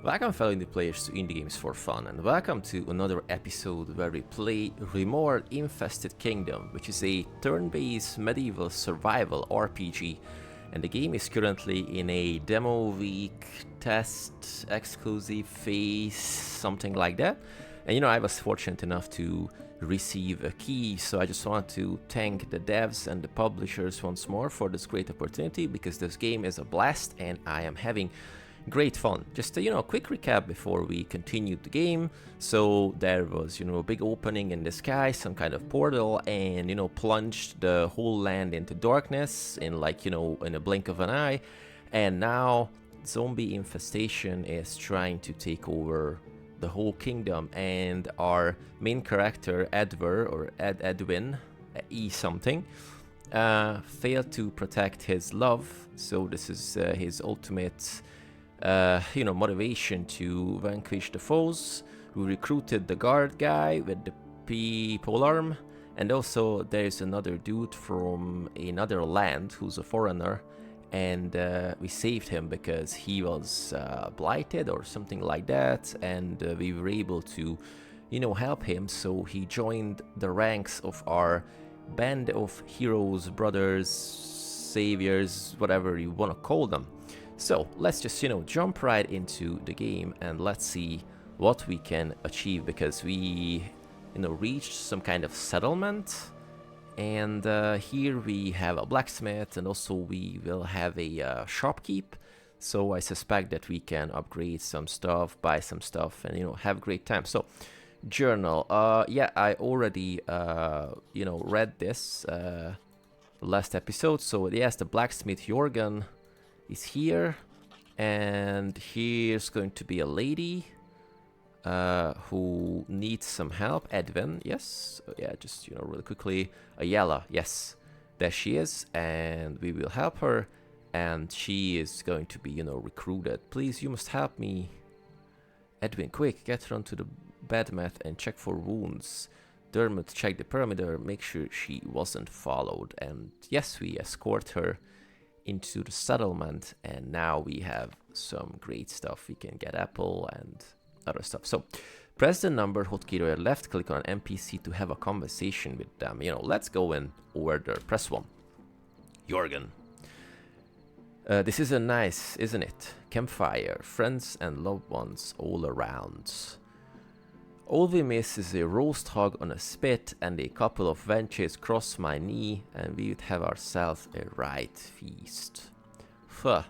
Welcome fellow indie players to Indie Games for Fun, and welcome to another episode where we play REMORE Infested Kingdom, which is a turn-based medieval survival RPG, and the game is currently in a demo week, test, exclusive phase, something like that. And I was fortunate enough to receive a key, so I just want to thank the devs and the publishers once more for this great opportunity, because this game is a blast and I am having great fun. Just a quick recap before we continued the game. So there was a big opening in the sky, some kind of portal, and plunged the whole land into darkness in in a blink of an eye. And now zombie infestation is trying to take over the whole kingdom, and our main character Edwin E something failed to protect his love. So this is his ultimate motivation to vanquish the foes. We recruited the guard guy with the polearm, and also there's another dude from another land who's a foreigner, and we saved him because he was blighted or something like that, and we were able to help him. So he joined the ranks of our band of heroes, brothers, saviors, whatever you want to call them. So let's just jump right into the game and let's see what we can achieve, because we reached some kind of settlement, and here we have a blacksmith, and also we will have a shopkeep. So I suspect that we can upgrade some stuff, buy some stuff, and have a great time. So journal, yeah, I already read this last episode. So yes, the blacksmith Jorgen is here, and here's going to be a lady who needs some help. Edwin, yes. So yeah, just really quickly, Ayala, yes, there she is, and we will help her, and she is going to be recruited. Please, you must help me. Edwin, quick, get her onto the bed mat and check for wounds. Dermot, check the perimeter, make sure she wasn't followed. And yes, we escort her into the settlement, and now we have some great stuff. We can get apple and other stuff. So press the number hotkey or left click on an NPC to have a conversation with them. Let's go in order. Press 1. Jorgen. This is a nice, isn't it? Campfire, friends and loved ones all around. All we miss is a roast hog on a spit and a couple of benches across my knee, and we would have ourselves a right feast. Pho,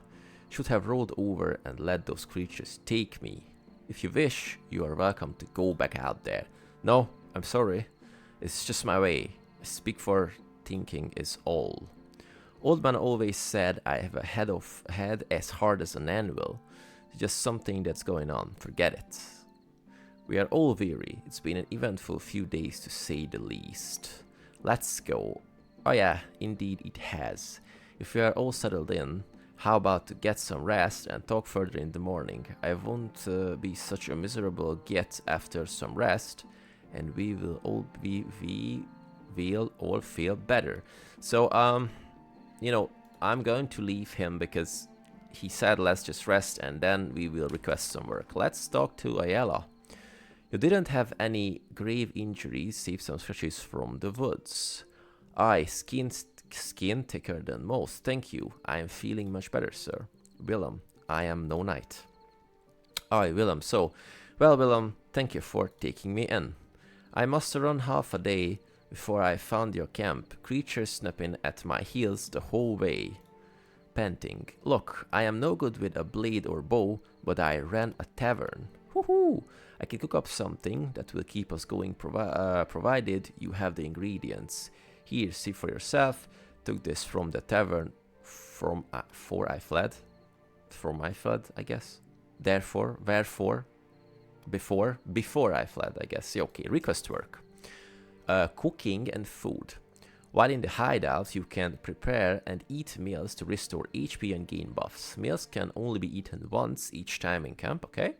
should have rolled over and let those creatures take me. If you wish, you are welcome to go back out there. No, I'm sorry. It's just my way. I speak for thinking is all. Old man always said I have a head as hard as an anvil. It's just something that's going on. Forget it. We are all weary. It's been an eventful few days to say the least. Let's go. Oh yeah, indeed it has. If we are all settled in, how about to get some rest and talk further in the morning? I won't be such a miserable git after some rest, and we will all feel better. So I'm going to leave him because he said let's just rest and then we will request some work. Let's talk to Ayala. You didn't have any grave injuries, save some scratches from the woods. Aye, skin thicker than most, thank you. I am feeling much better, sir. Willem, I am no knight. Aye, Willem, so. Well, Willem, thank you for taking me in. I must run half a day before I found your camp. Creatures snapping at my heels the whole way. Panting. Look, I am no good with a blade or bow, but I ran a tavern. Woohoo! I can cook up something that will keep us going, provided you have the ingredients. Here, see for yourself. Took this from the tavern from before I fled, I guess. Therefore, wherefore, before I fled, I guess. Okay, request work. Cooking and food. While in the hideout, you can prepare and eat meals to restore HP and gain buffs. Meals can only be eaten once each time in camp, okay?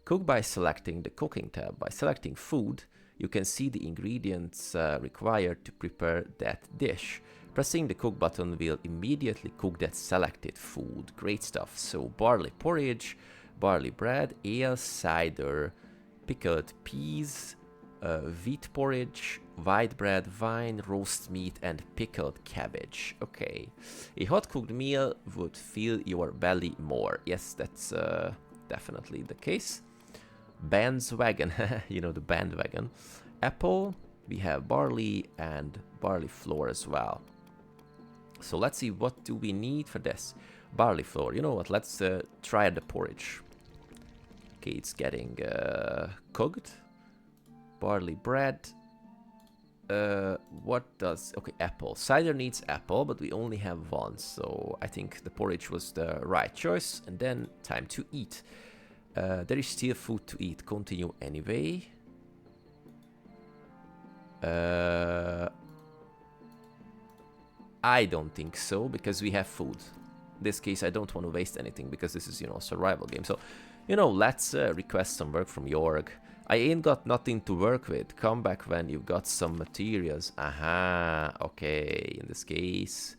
Cook by selecting the cooking tab. By selecting food, you can see the ingredients required to prepare that dish. Pressing the cook button will immediately cook that selected food. Great stuff. So barley porridge, barley bread, ale, cider, pickled peas, wheat porridge, white bread, wine, roast meat, and pickled cabbage. Okay. A hot cooked meal would fill your belly more. Yes, that's definitely the case. Bandwagon, you know, the bandwagon. Apple, we have barley and barley flour as well. So let's see, what do we need for this? Barley flour. You know what? Let's try the porridge. Okay, it's getting cooked. Barley bread. What does... Okay, apple. Cider needs apple, but we only have one. So I think the porridge was the right choice. And then time to eat. There is still food to eat. Continue anyway. I don't think so, because we have food. In this case, I don't want to waste anything, because this is, you know, a survival game. So, you know, let's request some work from Jorg. I ain't got nothing to work with. Come back when you've got some materials. Aha, okay. In this case,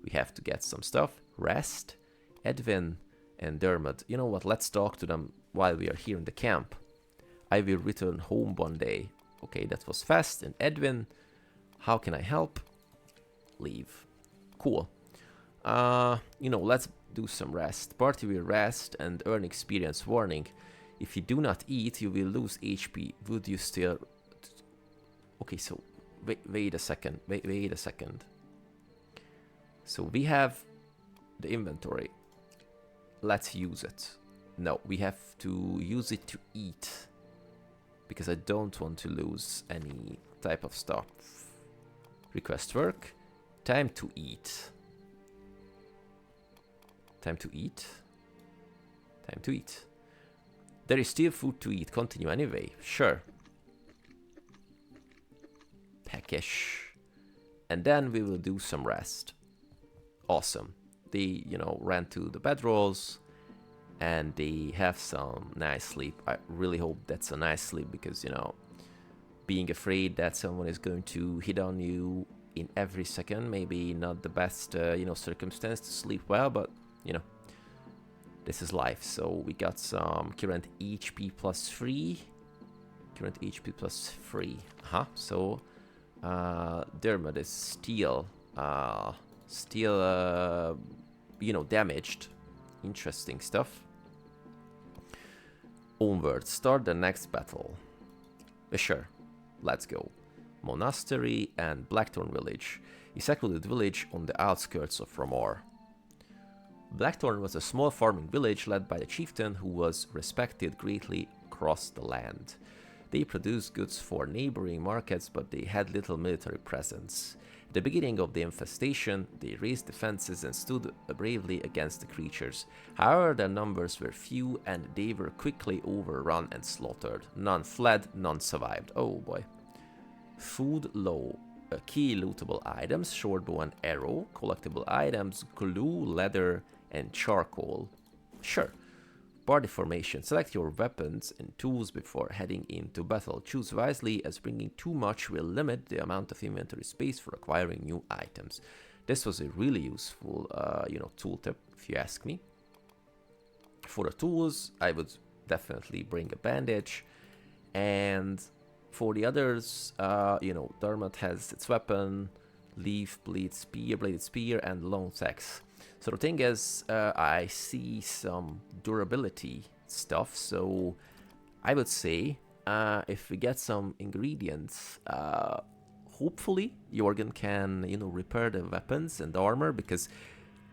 we have to get some stuff. Rest, Edwin, and Dermot. You know what? Let's talk to them while we are here in the camp. I will return home one day. Okay, that was fast. And Edwin, how can I help? Leave. Cool. You know, let's do some rest. Party will rest and earn experience. Warning. If you do not eat, you will lose HP. Would you still... Okay, so... Wait a second. Wait a second. So we have the inventory. Let's use it. No, we have to use it to eat. Because I don't want to lose any type of stuff. Request work. Time to eat. Time to eat. Time to eat. There is still food to eat. Continue anyway. Sure. Peckish. And then we will do some rest. Awesome. They, you know, ran to the bedrolls. And they have some nice sleep. I really hope that's a nice sleep. Because, you know, being afraid that someone is going to hit on you in every second. Maybe not the best, you know, circumstance to sleep well. But, you know, this is life. So we got some current HP plus 3. Current HP plus 3. So Dermot is still, you know, damaged. Interesting stuff. Onward. Start the next battle. Sure. Let's go. Monastery and Blackthorn Village. A secluded village on the outskirts of REMORE. Blackthorn was a small farming village led by a chieftain who was respected greatly across the land. They produced goods for neighboring markets, but they had little military presence. At the beginning of the infestation, they raised defenses and stood bravely against the creatures. However, their numbers were few and they were quickly overrun and slaughtered. None fled, none survived. Oh boy. Food low. Key lootable items, short bow and arrow. Collectible items, glue, leather, and charcoal. Sure. Party formation. Select your weapons and tools before heading into battle. Choose wisely, as bringing too much will limit the amount of inventory space for acquiring new items. This was a really useful, you know, tooltip, if you ask me. For the tools, I would definitely bring a bandage. And for the others, you know, Dermot has its weapon, leaf, bladed spear, and long axe. So the thing is, I see some durability stuff, so I would say if we get some ingredients, hopefully Jorgen can, you know, repair the weapons and armor, because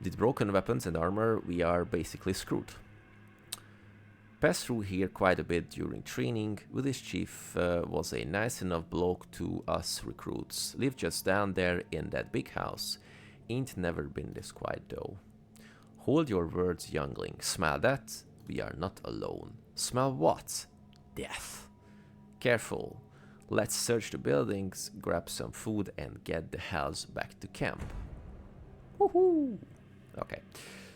with broken weapons and armor, we are basically screwed. Passed through here quite a bit during training. Village chief was a nice enough bloke to us recruits. Lived just down there in that big house. Ain't never been this quiet though. Hold your words, youngling. Smell that? We are not alone. Smell what? Death. Careful. Let's search the buildings, grab some food, and get the hells back to camp. Woohoo! Okay.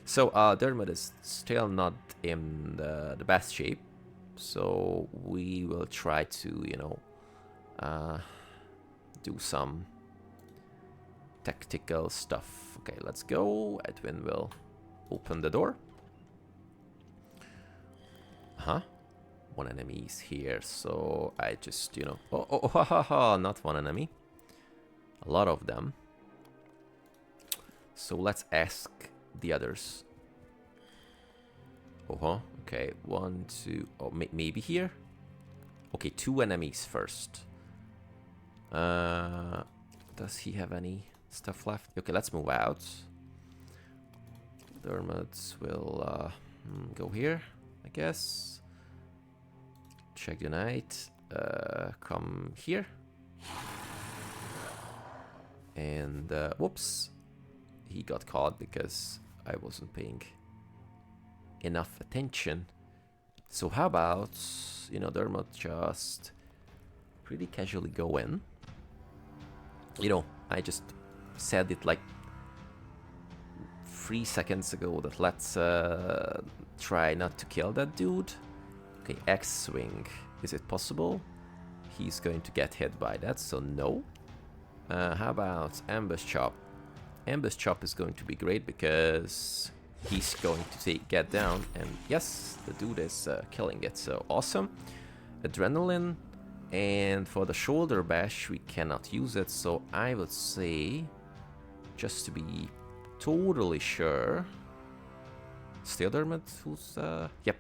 So, Dermot is still not in the best shape. So, we will try to, you know, do some tactical stuff. Okay, let's go. Edwin will open the door. Huh? One enemy is here, so I just, you know... Oh, ha, ha, ha, not one enemy. A lot of them. So let's ask the others. Okay, 1, 2... Oh, maybe here? Okay, 2 enemies first. Does he have any stuff left? Okay, let's move out. Dermots will go here, I guess. Check Unite. Come here. And whoops. He got caught because I wasn't paying enough attention. So how about, you know, Dermot just pretty casually go in. You know, I just said it like 3 seconds ago that let's try not to kill that dude. Okay, X-Swing. Is it possible? He's going to get hit by that, so no. How about Ambush Chop? Ambush Chop is going to be great because he's going to get down, and yes, the dude is killing it, so awesome. Adrenaline, and for the shoulder bash we cannot use it, so I would say, just to be totally sure, Steel Dermot, who's yep,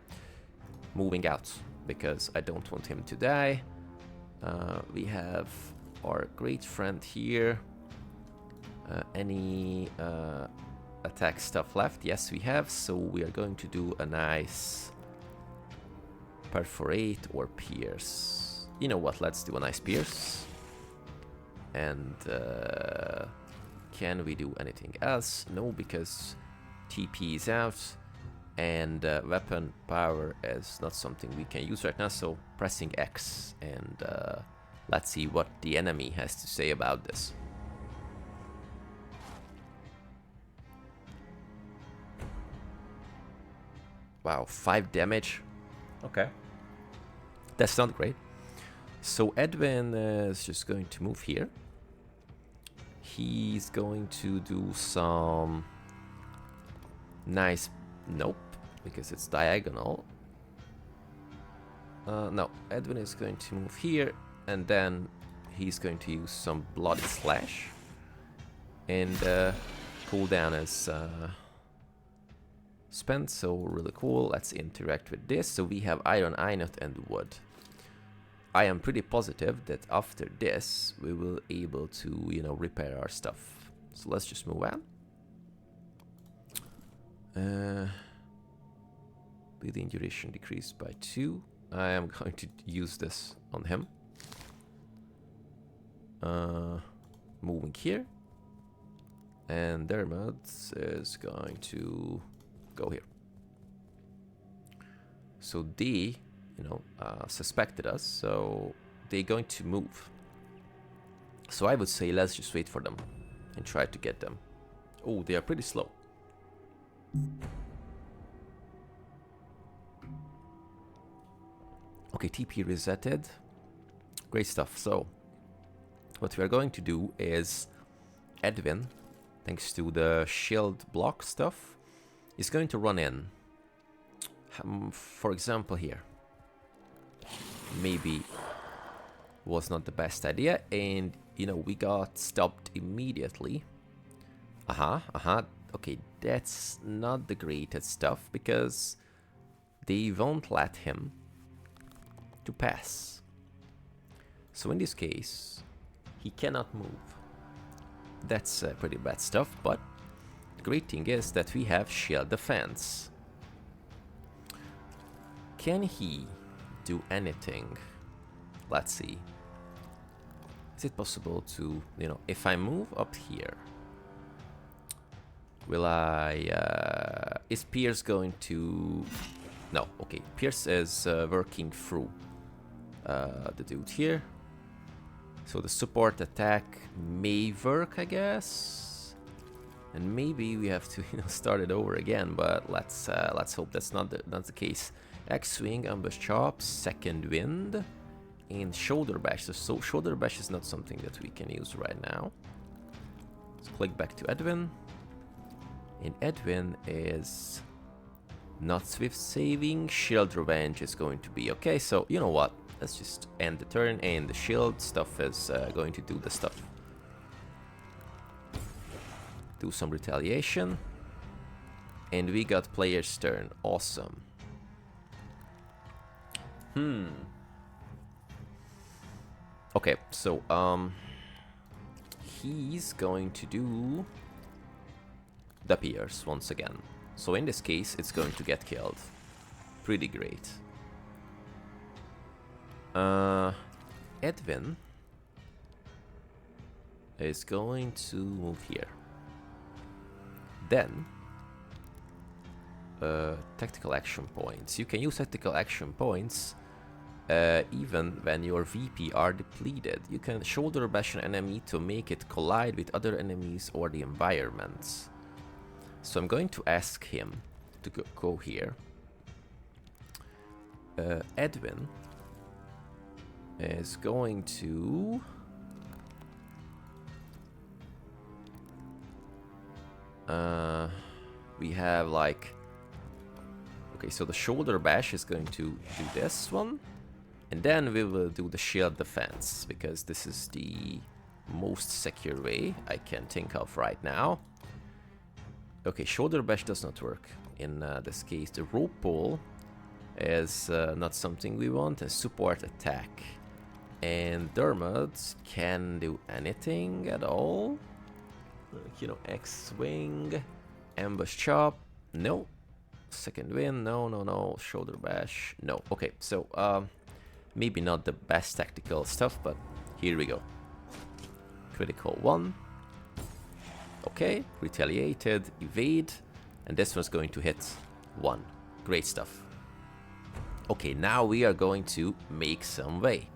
moving out because I don't want him to die. We have our great friend here. Any attack stuff left? Yes, we have, so we are going to do a nice perforate or pierce. You know what, let's do a nice pierce. And can we do anything else? No, because TP is out and weapon power is not something we can use right now, so pressing X, and let's see what the enemy has to say about this. Wow, 5 damage. Okay. That's not great. So Edwin is just going to move here. He's going to do some nice... Nope, because it's diagonal. No, Edwin is going to move here, and then he's going to use some Bloody Slash. And cooldown is spent, so really cool. Let's interact with this. So we have iron, ingot, and wood. I am pretty positive that after this we will be able to, you know, repair our stuff. So let's just move on. Bleeding duration decreased by 2. I am going to use this on him. Moving here. And Dermot is going to go here. So they, you know, suspected us, so they're going to move. So I would say let's just wait for them and try to get them. Oh, they are pretty slow. Okay, TP resetted. Great stuff. So what we are going to do is Edwin, thanks to the shield block stuff, is going to run in. For example, here. Maybe was not the best idea, and you know, we got stopped immediately. Okay, that's not the greatest stuff because they won't let him to pass. So in this case, he cannot move. That's pretty bad stuff, but the great thing is that we have shield defense. Can he do anything? Let's see. Is it possible to, you know, if I move up here, will I, is Pierce going to, no, okay, Pierce is working through the dude here. So the support attack may work, I guess. And maybe we have to, you know, start it over again, but let's hope that's not the case. X-Swing, Ambush Chop, Second Wind, and Shoulder Bash. So Shoulder Bash is not something that we can use right now. Let's click back to Edwin. And Edwin is Not swift saving. Shield revenge is going to be okay. So, you know what? Let's just end the turn, and the shield stuff is going to do the stuff. Do some retaliation. And we got player's turn. Awesome. Okay, so, he's going to do the Pierce once again. So in this case, it's going to get killed. Pretty great. Edwin is going to move here. Then, tactical action points. You can use tactical action points even when your VP are depleted. You can shoulder bash an enemy to make it collide with other enemies or the environment. So I'm going to ask him to go here. Edwin is going to we have like, okay, so the shoulder bash is going to do this one, and then we will do the shield defense, because this is the most secure way I can think of right now. Okay, shoulder bash does not work in this case. The rope pull is not something we want. A support attack. And Dermot can do anything at all. Like, you know, X-Swing, Ambush Chop, no. Second Wind, no. Shoulder Bash, no. Okay, so maybe not the best tactical stuff, but here we go. Critical 1. Okay, retaliated, evade, and this one's going to hit 1. Great stuff. Okay, now we are going to make some way.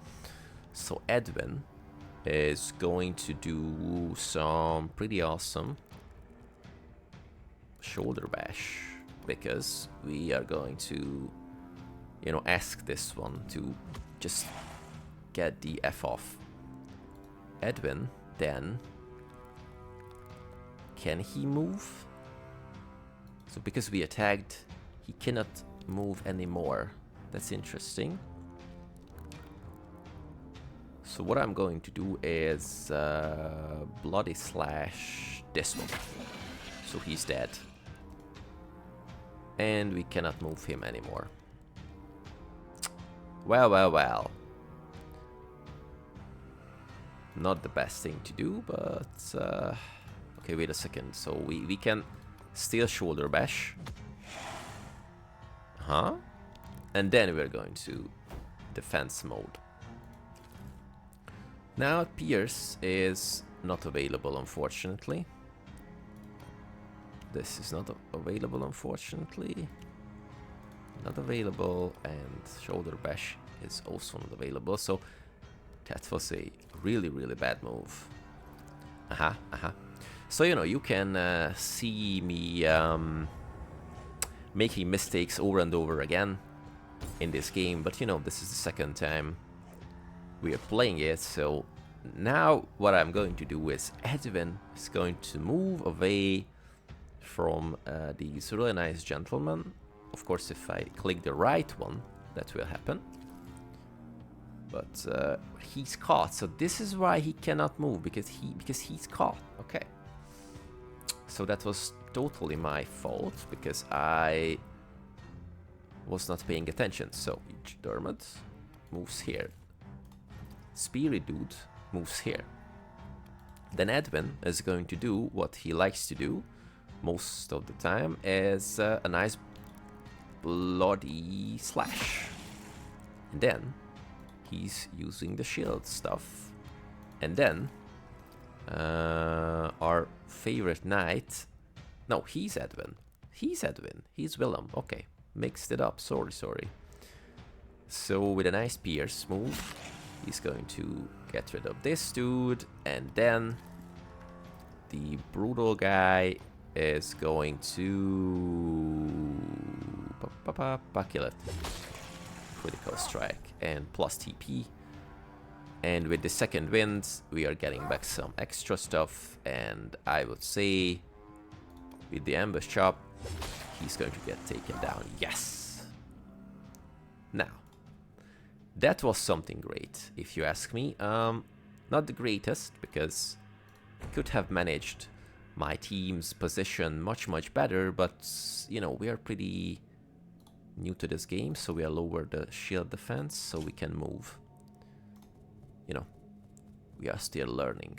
So Edwin is going to do some pretty awesome shoulder bash, because we are going to, you know, ask this one to just get the F off. Edwin, then, can he move? So because we attacked, he cannot move anymore. That's interesting. So what I'm going to do is bloody slash this one. So he's dead. And we cannot move him anymore. Well. Not the best thing to do, but okay, wait a second. So we can still shoulder bash. And then we're going to defense mode. Now Pierce is not available, unfortunately. This is not available, unfortunately. Not available, and shoulder bash is also not available. So that was a really bad move. So, you know, you can see me making mistakes over and over again in this game, but you know, this is the second time we are playing it. So now what I'm going to do is Edwin is going to move away from these really nice gentlemen. Of course, if I click the right one, that will happen. But he's caught, so this is why he cannot move, because he's caught. Okay. So that was totally my fault, because I was not paying attention. So Dermot moves here. Spirit Dude moves here. Then Edwin is going to do what he likes to do most of the time, is a nice bloody slash. And then he's using the shield stuff. And then our favorite knight. No, he's Edwin. He's Willem. Okay, mixed it up. Sorry. So with a nice Pierce move, he's going to get rid of this dude, and then the brutal guy is going to kill it. Critical strike and plus TP. And with the second wind, we are getting back some extra stuff, and I would say with the ambush chop, he's going to get taken down. Yes! Now, that was something great, if you ask me. Not the greatest, because I could have managed my team's position much, much better, but, you know, we are pretty new to this game, so we are lower the shield defense, so we can move. You know, we are still learning.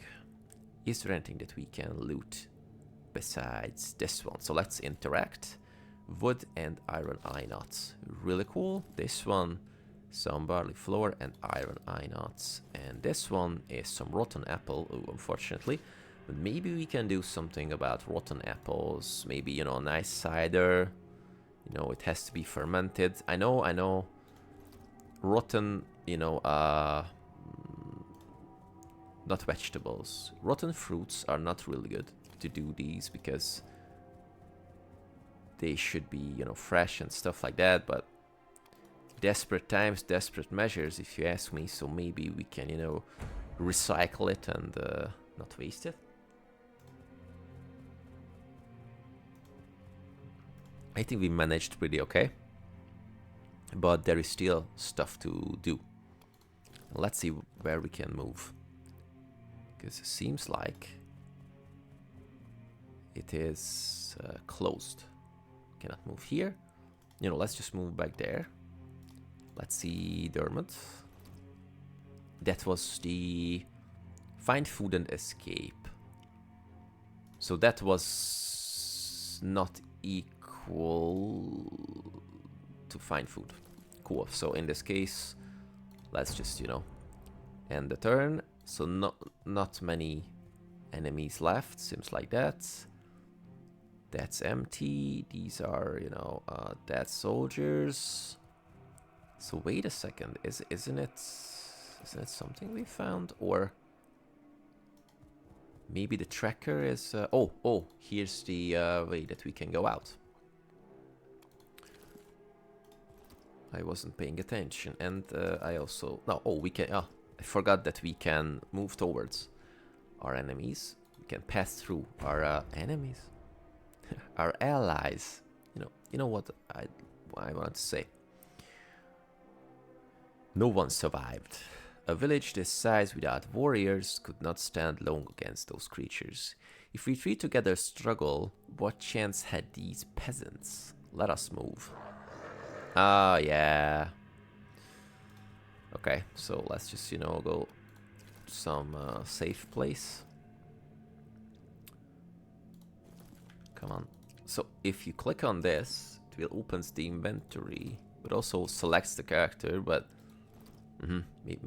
Is there anything that we can loot besides this one? So let's interact. Wood and iron eye knots. Really cool. This one, some barley flour and iron eye knots. And this one is some rotten apple, unfortunately. But maybe we can do something about rotten apples. Maybe, you know, a nice cider. You know, it has to be fermented. I know. Rotten, you know, not vegetables. Rotten fruits are not really good to do these because they should be, you know, fresh and stuff like that, but desperate times, desperate measures, if you ask me, so maybe we can, you know, recycle it and not waste it. I think we managed pretty okay, but there is still stuff to do. Let's see where we can move, because it seems like it is closed. Cannot move here. You know, let's just move back there. Let's see Dermot. That was the find food and escape. So that was not equal to find food. Cool. So in this case, let's just, you know, end the turn. So not many enemies left. Seems like that. That's empty. These are, you know, dead soldiers. So wait a second. Isn't it something we found, or maybe the tracker is? Oh, here's the way that we can go out. I wasn't paying attention, and I also we can. I forgot that we can move towards our enemies. We can pass through our enemies. Our allies. You know what I want to say. No one survived. A village this size without warriors could not stand long against those creatures. If we three together struggle, what chance had these peasants? Let us move. Yeah. Okay, so let's just, you know, go to some safe place. Come on. So if you click on this, it will opens the inventory. It also selects the character, but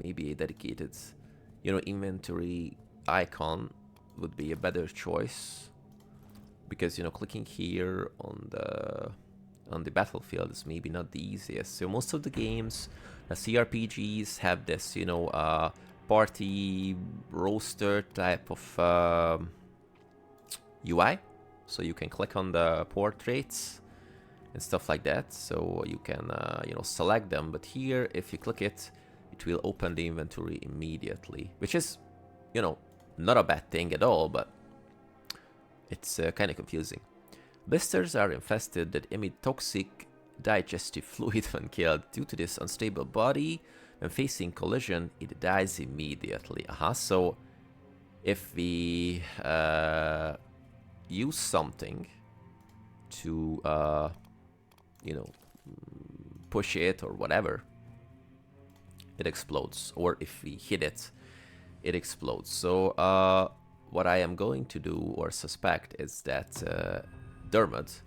maybe a dedicated, you know, inventory icon would be a better choice, because, you know, clicking here on the battlefield is maybe not the easiest. So most of the games, the CRPGs, have this, you know, party roster type of UI. So you can click on the portraits and stuff like that. So you can, you know, select them. But here, if you click it, it will open the inventory immediately, which is, you know, not a bad thing at all, but it's kind of confusing. Blisters are infested that emit toxic digestive fluid when killed. Due to this unstable body, when facing collision, it dies immediately. So if we use something to, you know, push it or whatever, it explodes. Or if we hit it, it explodes. So what I am going to do or suspect is that Dermot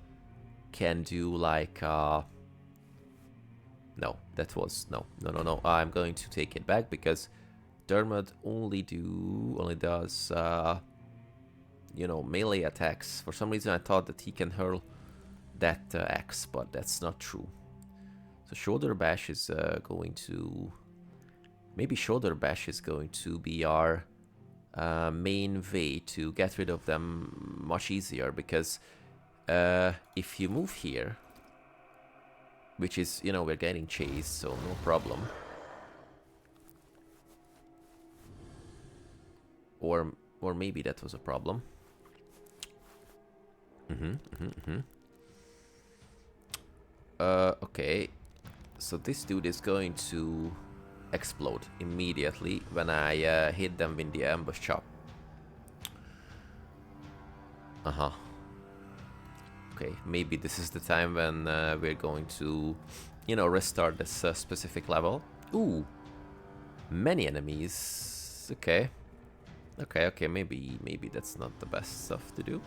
can do like no, I'm going to take it back, because Dermot only does you know, melee attacks. For some reason I thought that he can hurl that axe, but that's not true. So shoulder bash is going to, maybe shoulder bash is going to be our main way to get rid of them much easier, because if you move here, which is, you know, we're getting chased, so no problem. Or maybe that was a problem. Okay. So this dude is going to explode immediately when I hit them with the ambush chop. Uh-huh. Okay, maybe this is the time when we're going to, you know, restart this specific level. Ooh, many enemies. Okay. Okay, maybe that's not the best stuff to do.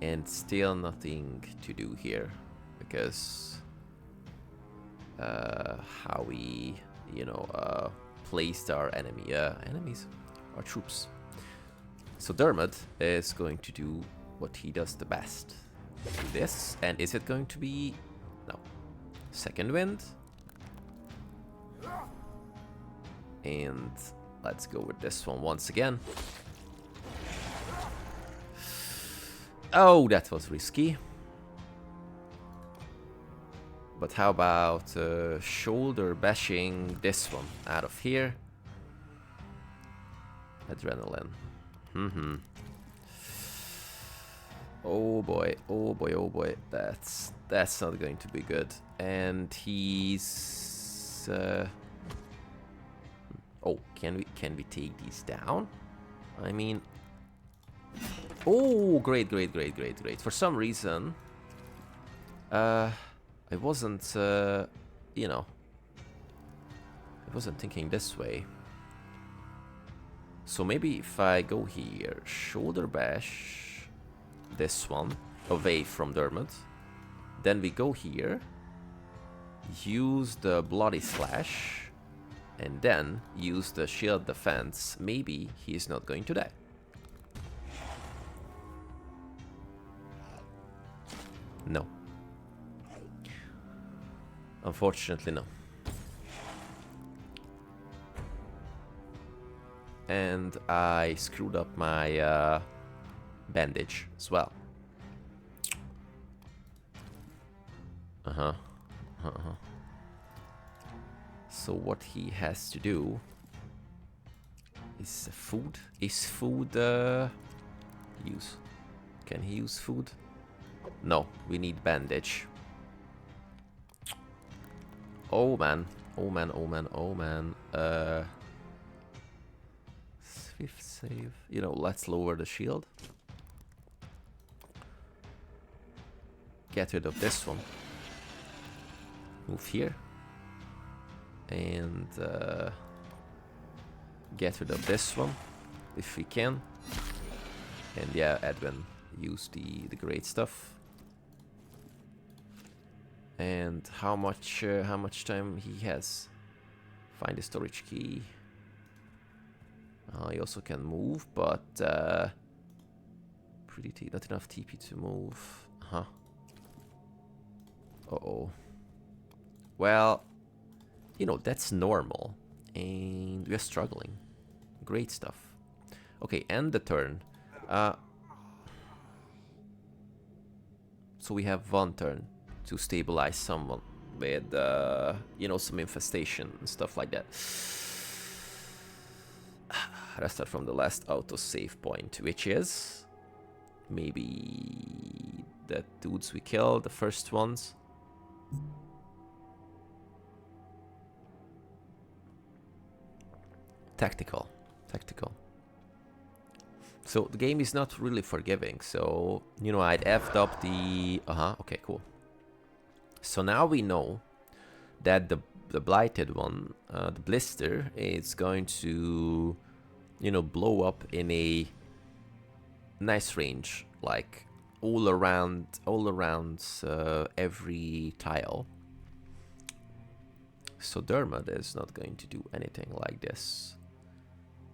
And still nothing to do here, because how we, you know, placed our enemies, our troops. So Dermot is going to do what he does the best. Do this, and is it going to be... no. Second wind. And let's go with this one once again. Oh, that was risky. But how about shoulder bashing this one out of here? Adrenaline. Oh boy, oh boy, oh boy. That's not going to be good. And he's... oh, can we take these down? I mean... oh, great. For some reason... I wasn't, you know... I wasn't thinking this way. So maybe if I go here, shoulder bash this one away from Dermot, then we go here, use the bloody slash, and then use the shield defense. Maybe he is not going to die. No. Unfortunately, no. And I screwed up my bandage as well. So what he has to do is food. Is food use? Can he use food? No, we need bandage. Oh man, oh man, oh man, oh man. Swift save. You know, let's lower the shield. Get rid of this one. Move here. And get rid of this one if we can. And yeah, Edwin, use the great stuff. And how much time he has? Find the storage key. He also can move, but not enough TP to move. Uh-oh. Well, you know, that's normal. And we're struggling. Great stuff. Okay, end the turn. So we have one turn to stabilize someone with, you know, some infestation and stuff like that. Restart from the last auto-save point, which is... maybe... the dudes we killed, the first ones. Tactical. So the game is not really forgiving, so, you know, I'd effed up the... okay, cool. So now we know that the blighted one, the blister, is going to, you know, blow up in a nice range, like all around every tile. So Dermot is not going to do anything like this.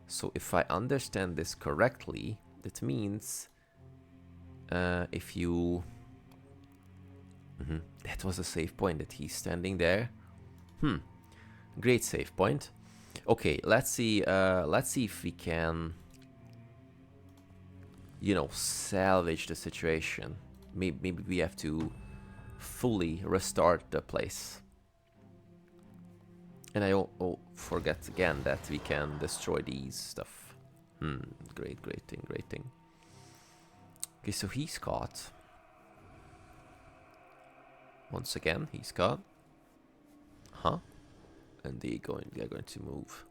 So if I understand this correctly, that means if you... that was a save point, that he's standing there. Great save point. Okay, let's see if we can, you know, salvage the situation. Maybe we have to fully restart the place. And I forget again that we can destroy these stuff. Great thing. Okay, so he's caught. Once again, he's gone. Huh? And they're going to move.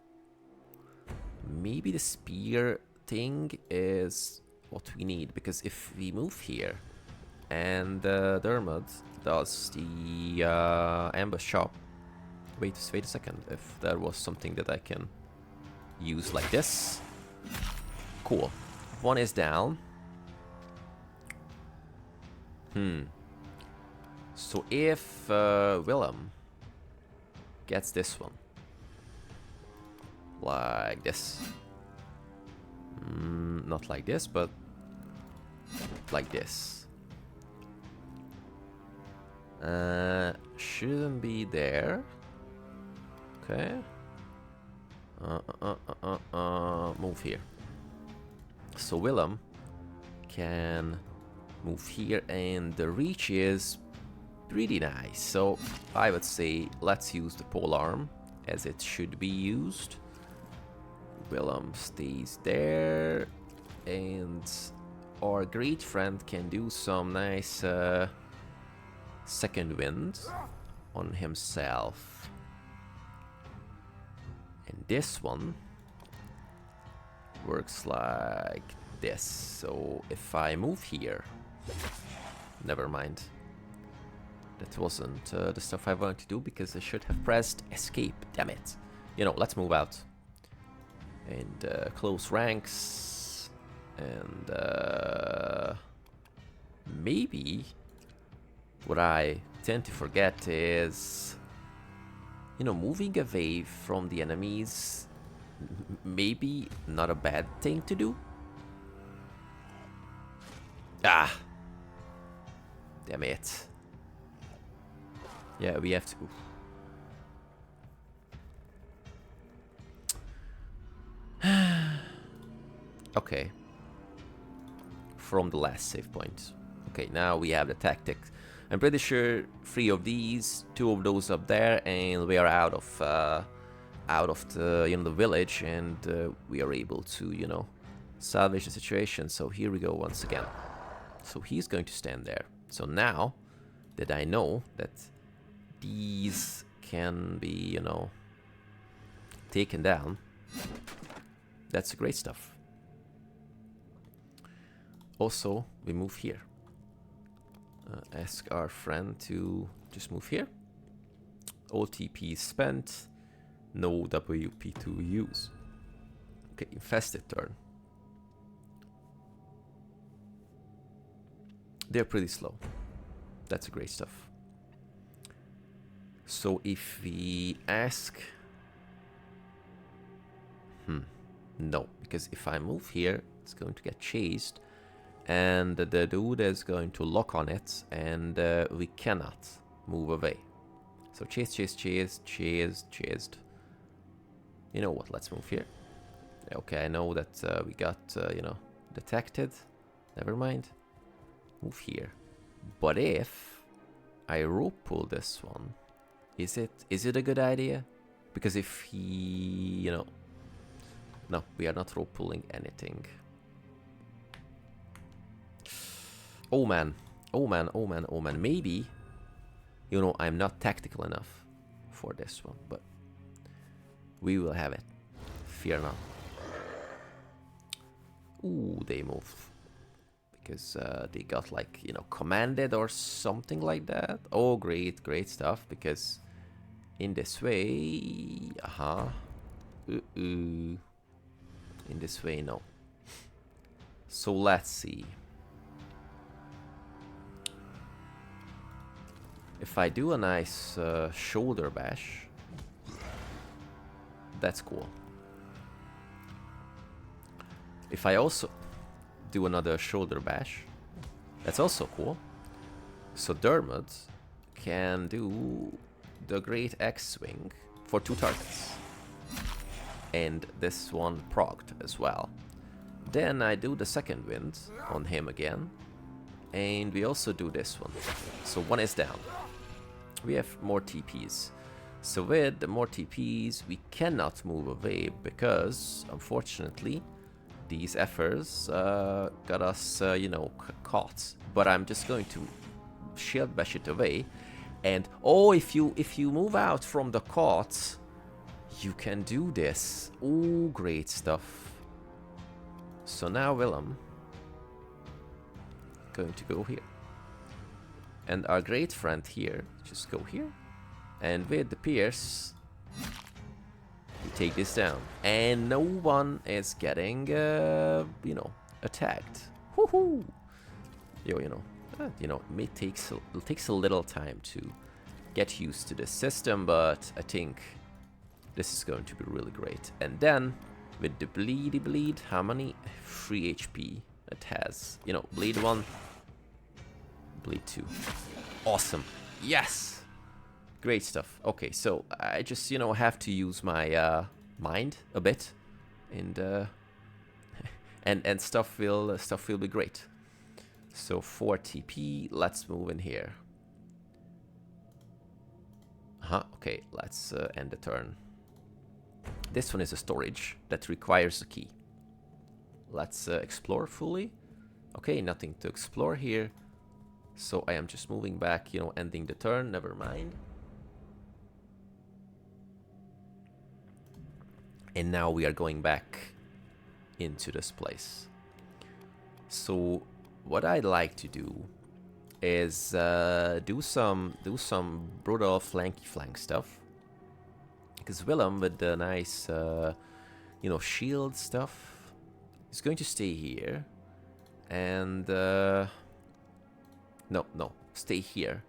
Maybe the spear thing is what we need, because if we move here and Dermot does the ambush shop. Wait a second. If there was something that I can use like this. Cool. One is down. So if Willem gets this one, like this, not like this, but like this, shouldn't be there. Okay. Move here. So Willem can move here, and the reach is pretty nice. So I would say let's use the polearm as it should be used. Willem stays there, and our great friend can do some nice second wind on himself. And this one works like this. So if I move here, never mind. That wasn't the stuff I wanted to do, because I should have pressed escape. Damn it. You know, let's move out. And close ranks. And maybe what I tend to forget is, you know, moving away from the enemies, maybe not a bad thing to do. Ah! Damn it. Yeah, we have to... Okay. From the last save point. Okay, now we have the tactics. I'm pretty sure 3 of these, 2 of those up there, and we are out of the, you know, the village, and we are able to, you know, salvage the situation. So here we go once again. So he's going to stand there. So now that I know that these can be, you know, taken down, that's great stuff. Also, we move here. Ask our friend to just move here. OTP spent. No WP to use. Okay, infested turn. They're pretty slow. That's great stuff. So if we ask... No, because if I move here, it's going to get chased. And the dude is going to lock on it, and we cannot move away. So chase, chase, chase, chase, chased. You know what, let's move here. Okay, I know that we got, you know, detected. Never mind. Move here. But if I rope pull this one, is it a good idea? Because if he, you know... No, we are not rope pulling anything. Oh man, oh man, oh man, oh man. Maybe, you know, I'm not tactical enough for this one, but we will have it. Fear not. Ooh, they moved. Because they got, like, you know, commanded or something like that. Oh, great, great stuff. Because in this way... In this way, no. So let's see. If I do a nice shoulder bash, that's cool. If I also do another shoulder bash, that's also cool. So Dermot can do the great X swing for 2 targets. And this one procced as well. Then I do the second wind on him again. And we also do this one. So one is down. We have more TPs. So with the more TPs, we cannot move away because, unfortunately, these efforts got us, you know, caught. But I'm just going to shield bash it away. And oh, if you move out from the cot, you can do this. Oh, great stuff. So now Willem going to go here. And our great friend here, just go here. And with the Pierce, we take this down. And no one is getting, you know, attacked. Woohoo! Yo, you know, it takes a little time to get used to this system, but I think this is going to be really great. And then, with the bleedy bleed, how many? 3 HP it has. You know, bleed 1, bleed 2. Awesome. Yes! Great stuff. Okay, so I just, you know, have to use my mind a bit, and and stuff will be great. So 4 TP, let's move in here. Okay, let's end the turn. This one is a storage that requires a key. Let's explore fully. Okay, nothing to explore here. So I am just moving back, you know, ending the turn, never mind. And now we are going back into this place. So what I'd like to do is do some brutal flanky flank stuff. Because Willem with the nice, you know, shield stuff is going to stay here. And no, stay here.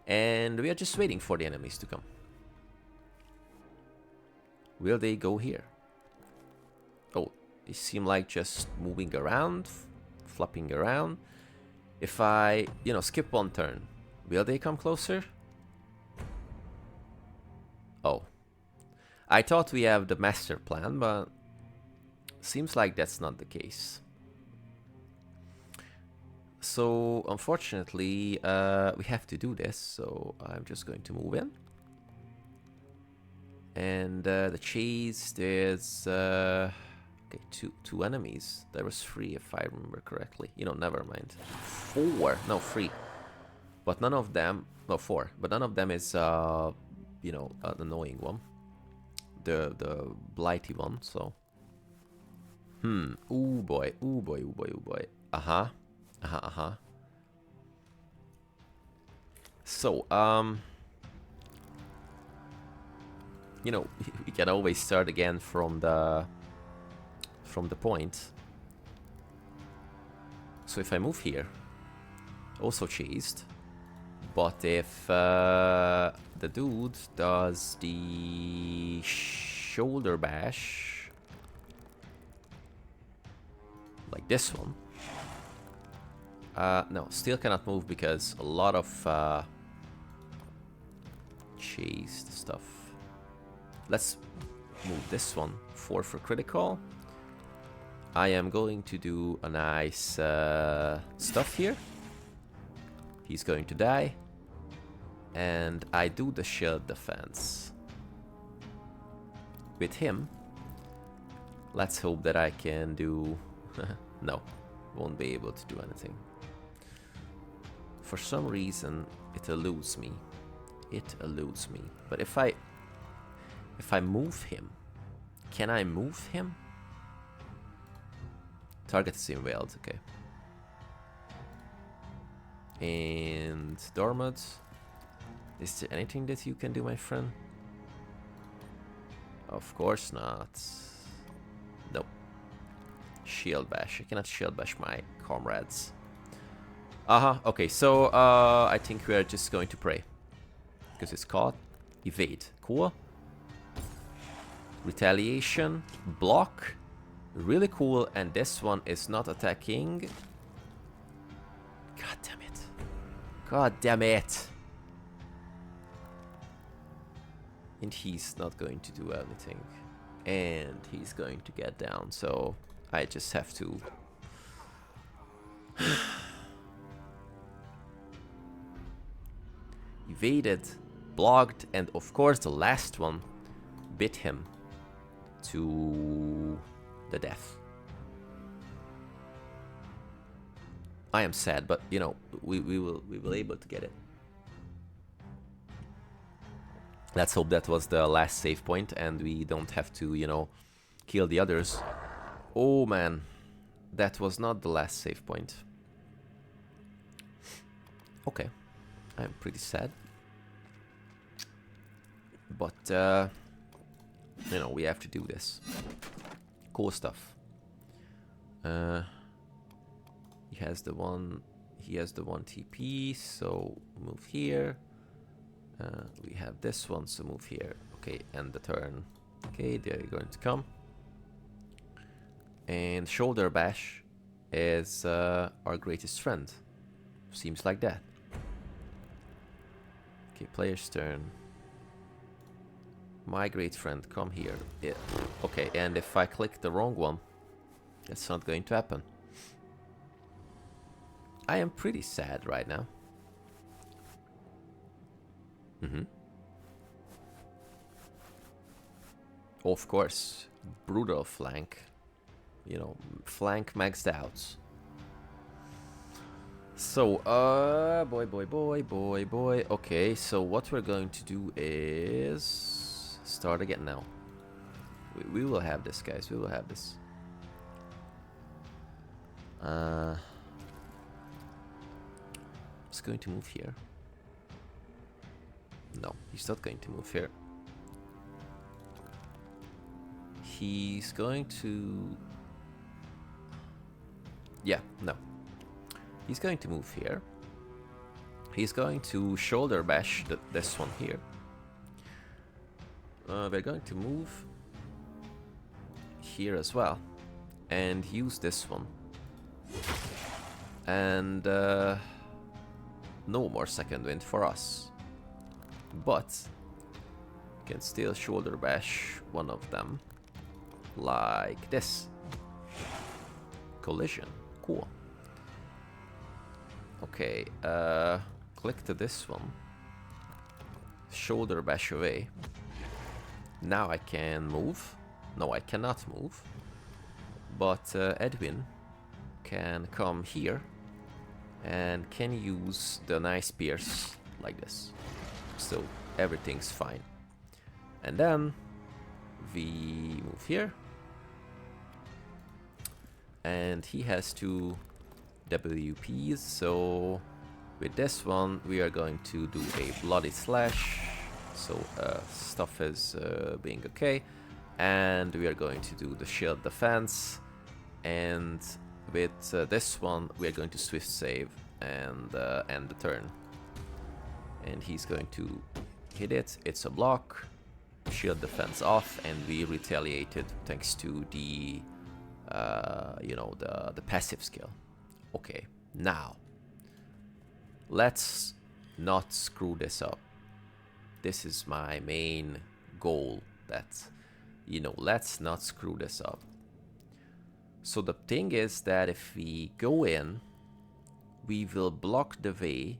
And we are just waiting for the enemies to come. Will they go here? Oh, they seem like just moving around, flopping around. If I, you know, skip 1 turn, will they come closer? Oh. I thought we have the master plan, but seems like that's not the case. So, unfortunately, we have to do this, so I'm just going to move in. And the chase, there's okay, two enemies. There was 3 if I remember correctly. You know, never mind. 4, no 3. But none of them, no 4. But none of them is you know, an annoying one. The blighty one. So, ooh boy, ooh boy, ooh boy, ooh boy. So, you know, we can always start again from the point. So if I move here, also chased. But if the dude does the shoulder bash, like this one, no, still cannot move because a lot of chased stuff. Let's move this one, 4 for critical. I am going to do a nice stuff here. He's going to die. And I do the shield defense. With him, let's hope that I can do... No, won't be able to do anything. For some reason, it eludes me. It eludes me. But if I move him, can I move him? Target is invalid, okay. And Dormad, is there anything that you can do, my friend? Of course not. Nope. Shield bash. I cannot shield bash my comrades. Okay, so I think we are just going to pray. Because it's caught. Evade. Cool. Retaliation. Block. Really cool. And this one is not attacking. God damn it. God damn it. And he's not going to do anything. And he's going to get down. So I just have to... Evaded, blocked, and of course the last one bit him to the death. I am sad, but you know, we will able to get it. Let's hope that was the last save point and we don't have to, you know, kill the others. Oh man, that was not the last save point. Okay, I'm pretty sad. But, you know, we have to do this. Cool stuff. He has the one TP, so move here. We have this one, so move here. Okay, end the turn. Okay, they're going to come. And shoulder bash is our greatest friend. Seems like that. Okay, player's turn. My great friend, come here. Yeah. Okay, and if I click the wrong one, that's not going to happen. I am pretty sad right now. Of course, brutal flank. You know, flank maxed out. So, boy. Okay, so what we're going to do is start again now. We will have this, guys. We will have this. He's going to move here. No, he's not going to move here. He's going to... Yeah, no. He's going to move here. He's going to shoulder bash this one here. We're going to move here as well. And use this one. And no more second wind for us. But you can still shoulder bash one of them. Like this. Collision. Cool. Okay, click to this one. Shoulder bash away. Now I can move. No, I cannot move. But Edwin can come here and can use the nice pierce like this. So everything's fine. And then we move here. And he has two WPs, so with this one we are going to do a bloody slash. So stuff is being okay. And we are going to do the shield defense. And with this one we are going to swift save and end the turn. And he's going to hit it. It's a block. Shield defense off, and we retaliated thanks to the you know, the passive skill. Okay, now let's not screw this up. This is my main goal, that, you know, let's not screw this up. So the thing is that if we go in, we will block the way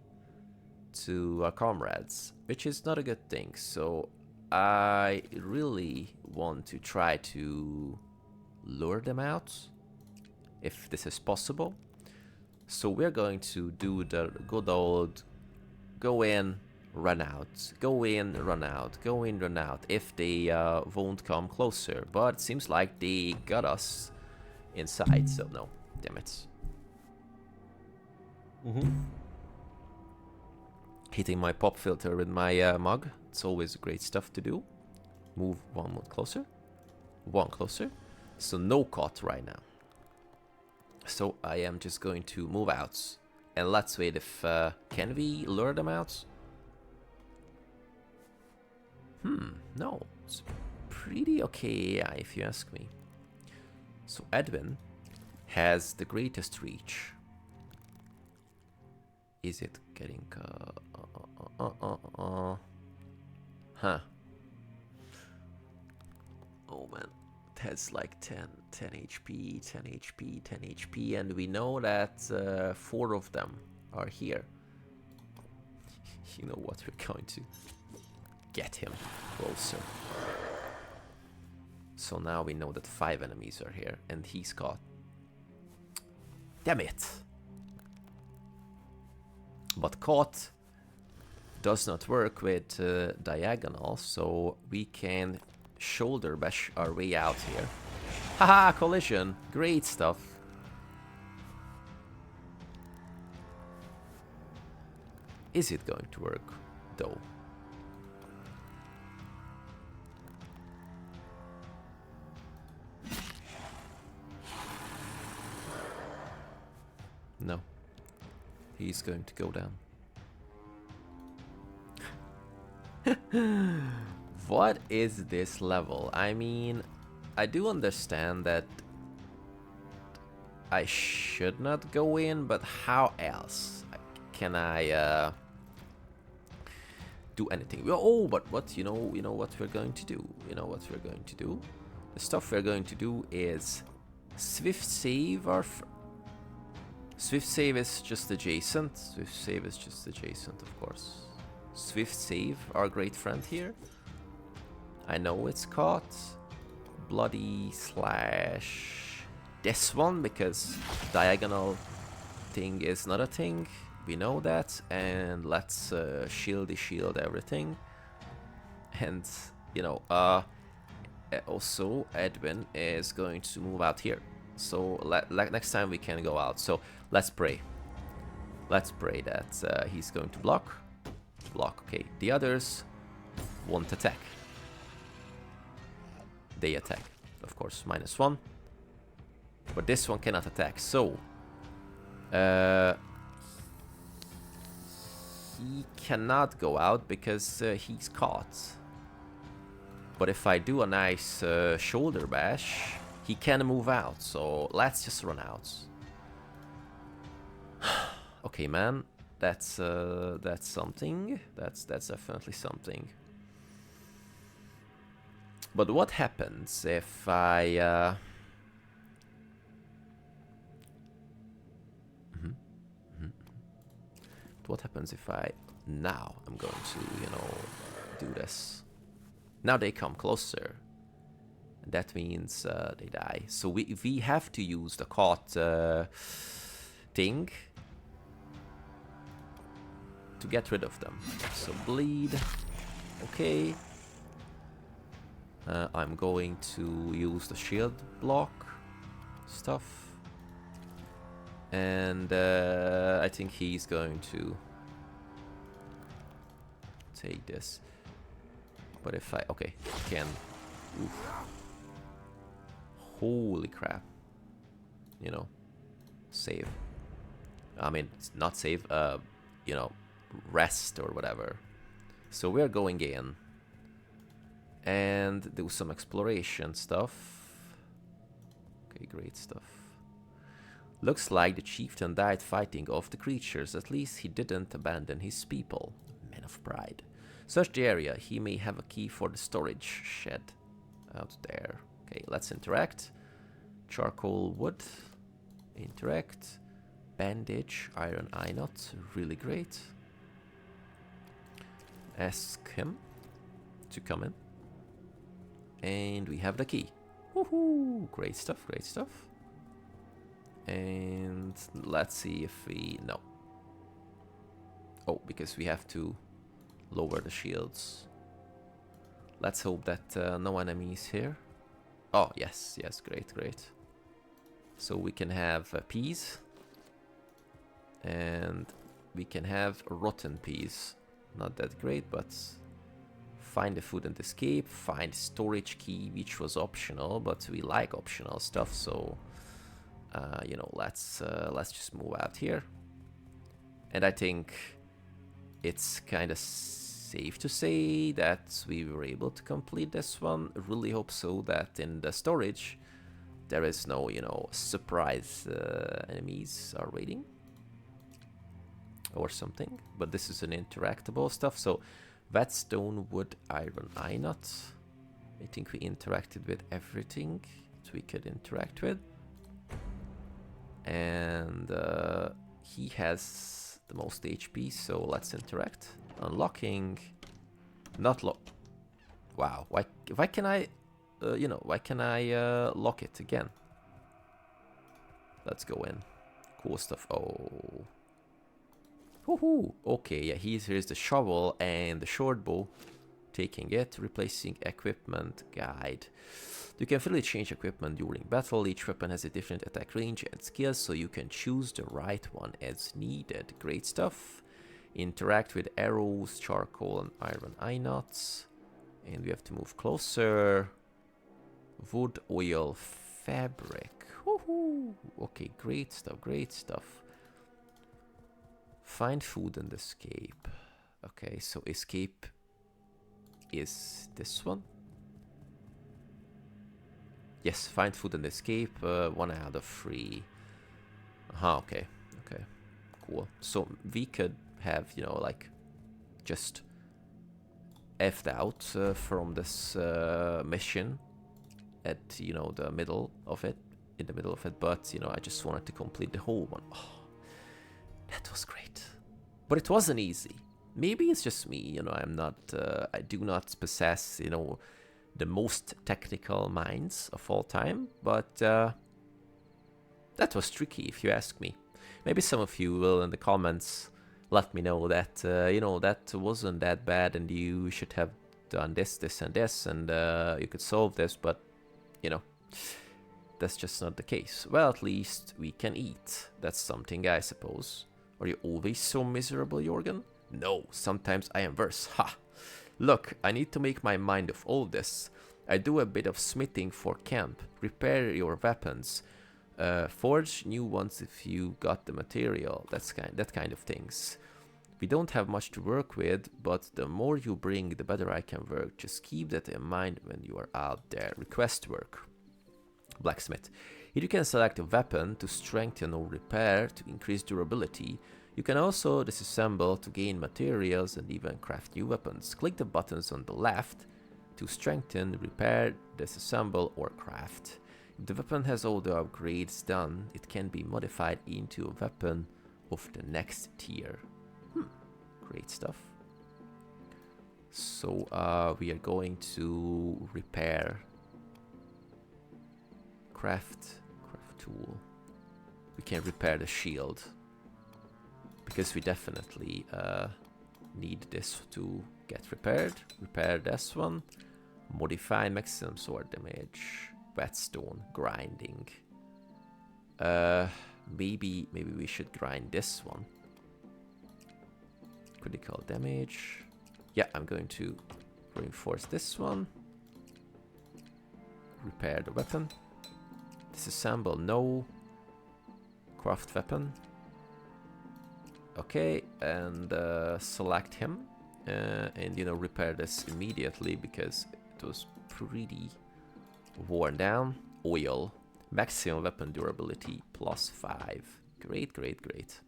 to our comrades, which is not a good thing. So I really want to try to lure them out, if this is possible. So we're going to do the good old go in, run out, go in, run out, go in, run out, if they won't come closer. But it seems like they got us inside, so no, damn it. Hitting my pop filter with my mug, it's always great stuff to do. Move one more closer, one closer. So no caught right now. So I am just going to move out. And let's wait if... can we lure them out? No. It's pretty okay, yeah, if you ask me. So Edwin has the greatest reach. Is it getting... Huh. Oh man. Has like 10 HP, 10 HP, 10 HP, and we know that 4 of them are here. You know what, we're going to get him closer. So now we know that 5 enemies are here, and he's caught. Damn it! But caught does not work with diagonal, so we can shoulder bash our way out here. Haha, collision! Great stuff. Is it going to work, though? No. He's going to go down. What is this level? I mean, I do understand that I should not go in, but how else can I do anything? Oh, but what, you know what we're going to do? You know what we're going to do? The stuff we're going to do is swift save our... Swift save is just adjacent. Swift save is just adjacent, of course. Swift save, our great friend here. I know it's caught. Bloody slash this one, because diagonal thing is not a thing. We know that. And let's shield everything. And, you know, also Edwin is going to move out here. So next time we can go out. So let's pray. Let's pray that he's going to block. Block, okay. The others won't attack. They attack, of course, -1. But this one cannot attack, so he cannot go out because he's caught. But if I do a nice shoulder bash, he can move out. So let's just run out. Okay, man, that's something. That's definitely something. But what happens if I... What happens if I... Now I'm going to, you know, do this. Now they come closer. And that means they die. So we have to use the caught thing to get rid of them. So bleed. Okay. I'm going to use the shield block stuff. And I think he's going to take this. But if I... Okay, can... Oof. Holy crap. You know, save. I mean, not save, you know, rest or whatever. So we're going in. And do some exploration stuff. Okay, great stuff. Looks like the chieftain died fighting off the creatures. At least he didn't abandon his people. Man of pride. Search the area. He may have a key for the storage shed. Out there. Okay, let's interact. Charcoal wood. Interact. Bandage. Iron eye knot. Really great. Ask him to come in. And we have the key. Woohoo! Great stuff, great stuff. And let's see if we... No. Oh, because we have to lower the shields. Let's hope that no enemies here. Oh, yes, yes, great, great. So we can have peas. And we can have rotten peas. Not that great, but... Find the food and escape. Find storage key, which was optional, but we like optional stuff, so... you know, let's just move out here. And I think it's kind of safe to say that we were able to complete this one. I really hope so that in the storage there is no, you know, surprise enemies are waiting or something. But this is an interactable stuff, so whetstone, wood, iron eye knot. I think we interacted with everything that we could interact with. And he has the most HP, so let's interact. Unlocking, not lock. Wow, why can I, you know, why can I lock it again? Let's go in. Cool stuff. Oh, Woohoo! Okay, yeah, here's the shovel and the short bow. Taking it, replacing equipment guide. You can freely change equipment during battle. Each weapon has a different attack range and skills, so you can choose the right one as needed. Great stuff. Interact with arrows, charcoal, and iron eye knots. And we have to move closer. Wood, oil, fabric. Woohoo! Okay, great stuff, great stuff. Find food and escape. Okay, so escape is this one. Yes, find food and escape. 1 out of 3. Okay, okay, cool. So we could have, you know, like, just effed out from this mission at, you know, the middle of it, in the middle of it, but, you know, I just wanted to complete the whole one. Oh, that was great. But it wasn't easy. Maybe it's just me, you know, I do not possess, you know, the most technical minds of all time, but that was tricky, if you ask me. Maybe some of you will in the comments let me know that, you know, that wasn't that bad and you should have done this, this, and this, and you could solve this, but, you know, that's just not the case. Well, at least we can eat. That's something, I suppose. Are you always so miserable, Jorgen? No, sometimes I am worse. Ha! Look, I need to make my mind of all this. I do a bit of smithing for camp. Repair your weapons. Forge new ones if you got the material. That kind of things. We don't have much to work with, but the more you bring, the better I can work. Just keep that in mind when you are out there. Request work. Blacksmith. Here you can select a weapon to strengthen or repair to increase durability. You can also disassemble to gain materials and even craft new weapons. Click the buttons on the left to strengthen, repair, disassemble, or craft. If the weapon has all the upgrades done, it can be modified into a weapon of the next tier. Great stuff. So we are going to repair. Craft tool. We can repair the shield. Because we definitely need this to get repaired. Repair this one. Modify maximum sword damage. Whetstone. Grinding. Maybe we should grind this one. Critical damage. Yeah, I'm going to reinforce this one. Repair the weapon. Disassemble, no. Craft weapon. Okay, and select him. And, you know, repair this immediately because it was pretty worn down. Oil. Maximum weapon durability +5. Great, great, great.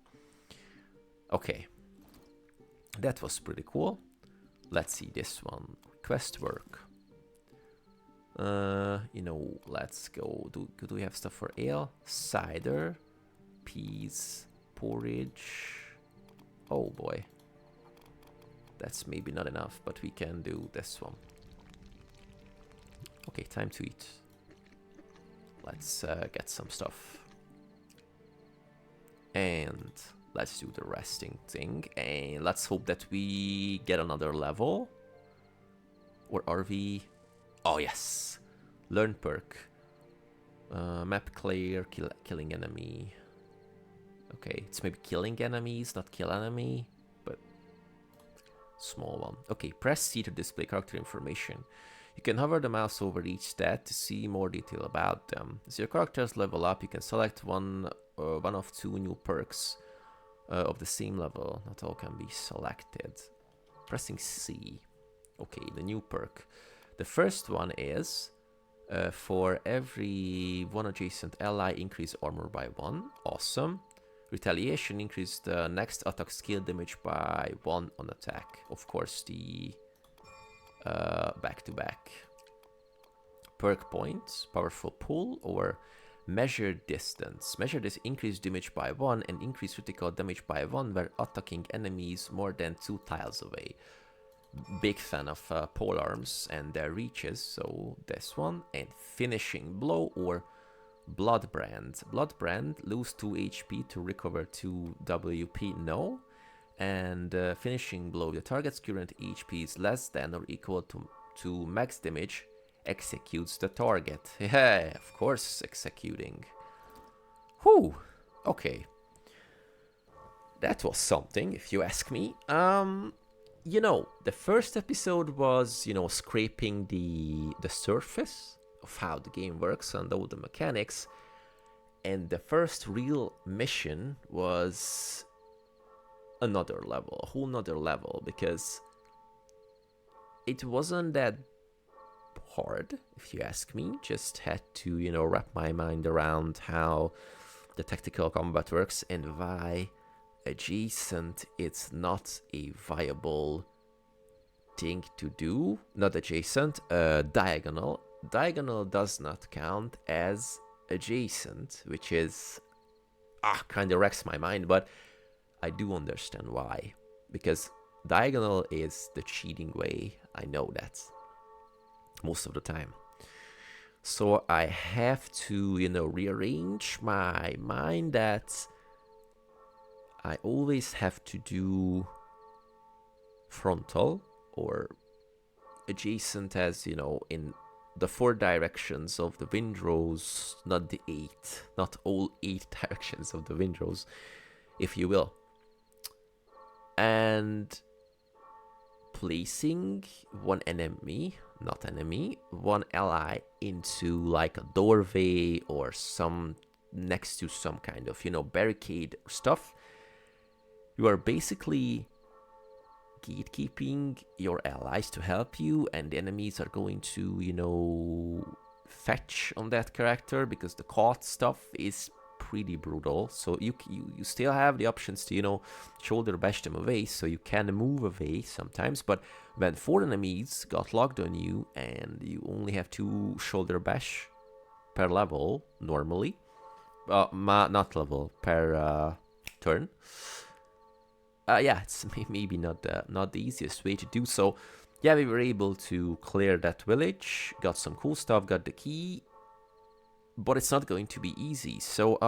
Okay. That was pretty cool. Let's see this one. Quest work. You know, let's go. Do we have stuff for ale? Cider. Peas. Porridge. Oh boy. That's maybe not enough, but we can do this one. Okay, time to eat. Let's get some stuff. And let's do the resting thing. And let's hope that we get another level. Or are we... Oh, yes. Learn perk. Map clear, killing enemy. Okay, it's maybe killing enemies, not kill enemy. But small one. Okay, press C to display character information. You can hover the mouse over each stat to see more detail about them. As your characters level up, you can select one of 2 new perks of the same level. Not all can be selected. Pressing C. Okay, the new perk. The first one is for every 1 adjacent ally, increase armor by 1. Awesome. Retaliation, increase the next attack skill damage by 1 on attack. Of course, the back-to-back. Perk points, powerful pull, or measure distance. Measure this, increase damage by 1 and increase critical damage by 1 where attacking enemies more than 2 tiles away. Big fan of polearms and their reaches, so this one. And finishing blow or blood brand. Blood brand, lose 2 HP to recover 2 WP, no. and finishing blow. The target's current HP is less than or equal to max damage. Executes the target. Yeah, of course, executing. Whew. Okay. That was something, if you ask me. You know, the first episode was, you know, scraping the surface of how the game works and all the mechanics. And the first real mission was another level, a whole nother level, because it wasn't that hard, if you ask me. Just had to, you know, wrap my mind around how the tactical combat works and why adjacent it's not a viable thing to do. Not adjacent, diagonal. Diagonal does not count as adjacent, which is kind of wrecks my mind, but I do understand why, because diagonal is the cheating way. I know that most of the time, so I have to, you know, rearrange my mind that I always have to do frontal or adjacent, as you know, in the 4 directions of the windrows, not the 8, not all 8 directions of the windrows, if you will. And placing one enemy, not enemy, one ally into like a doorway or some next to some kind of, you know, barricade or stuff, you are basically gatekeeping your allies to help you, and the enemies are going to, you know, fetch on that character, because the caught stuff is pretty brutal. So you still have the options to, you know, shoulder bash them away, so you can move away sometimes, but when 4 enemies got locked on you and you only have 2 shoulder bash per level normally, not level, per turn, yeah, it's maybe not the easiest way to do so. Yeah, we were able to clear that village, got some cool stuff, got the key, but it's not going to be easy. So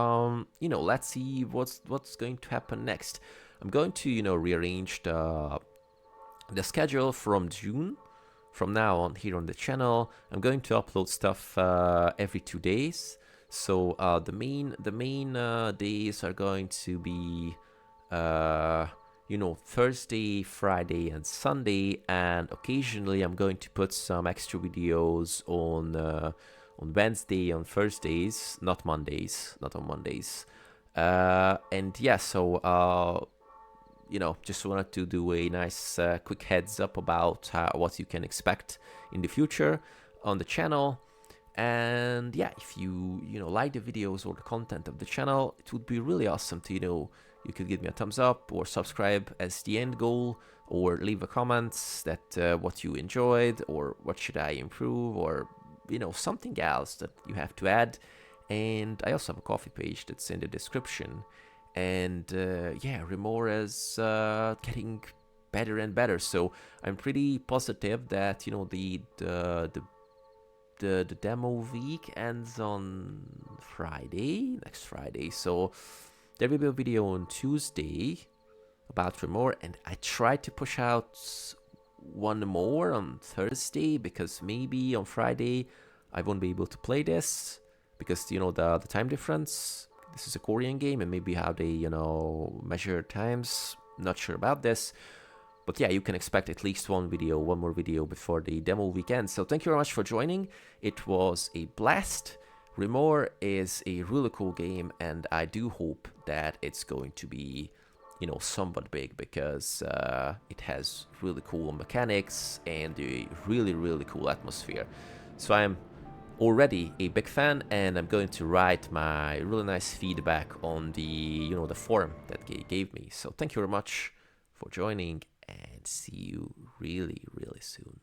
you know, let's see what's going to happen next. I'm going to, you know, rearrange the schedule from June. From now on here on the channel, I'm going to upload stuff every 2 days. So the main days are going to be you know, Thursday, Friday, and Sunday, and occasionally I'm going to put some extra videos on Wednesday, on Thursdays, not Mondays, not on Mondays. And yeah, so you know, just wanted to do a nice quick heads up about what you can expect in the future on the channel. And yeah, if you know, like the videos or the content of the channel, it would be really awesome to, you know, you could give me a thumbs up or subscribe as the end goal, or leave a comment that what you enjoyed, or what should I improve, or, you know, something else that you have to add. And I also have a coffee page that's in the description. And yeah, REMORE is getting better and better, so I'm pretty positive that, you know, the demo week ends on Friday, next Friday, so there will be a video on Tuesday about REMORE, and I tried to push out one more on Thursday, because maybe on Friday I won't be able to play this, because, you know, the time difference. This is a Korean game, and maybe how they, you know, measure times, not sure about this. But yeah, you can expect at least one more video before the demo weekend. So thank you very much for joining. It was a blast. REMORE is a really cool game, and I do hope that it's going to be, you know, somewhat big, because it has really cool mechanics and a really cool atmosphere. So I'm already a big fan, and I'm going to write my really nice feedback on the, you know, the forum that they gave me. So thank you very much for joining, and see you really soon.